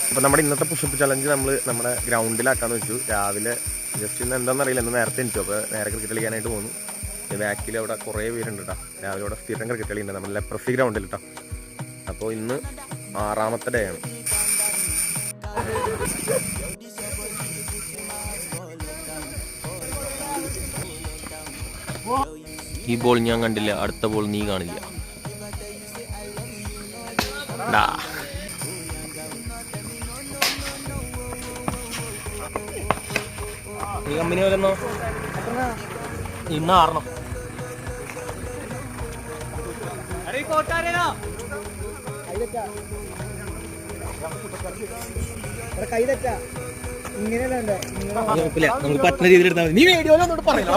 അപ്പോൾ നമ്മുടെ ഇന്നത്തെ പുഷപ്പ് ചലഞ്ച് നമ്മൾ നമ്മുടെ ഗ്രൗണ്ടിലാക്കാന്ന് വെച്ചു. രാവിലെ ജസ്റ്റ് ഇന്ന് എന്താണെന്നറിയില്ല, ഇന്ന് നേരത്തെ എണിച്ചു. അപ്പോൾ നേരെ ക്രിക്കറ്റ് കളിക്കാനായിട്ട് പോകുന്നു. ബാക്കിൽ അവിടെ കുറേ പേരുണ്ട് കേട്ടോ. രാവിലെ അവിടെ സ്ഥിരം ക്രിക്കറ്റ് കളിയുണ്ട് നമ്മുടെ ലെപ്രസി ഗ്രൗണ്ടിൽ കേട്ടോ. അപ്പോൾ ഇന്ന് 6ാമത്തെ ഡേ ആണ്. ഈ ബോൾ ഞാൻ കണ്ടില്ല, അടുത്ത ബോൾ നീ കാണില്ല. നീ കമ്പനി പോലെന്നോ ഇന്ന് 6 നമുക്ക് പറ്റുന്ന രീതിയിൽ എടുത്താൽ മതി. നീ വീഡിയോയിലൊന്നോട് പറയില്ല.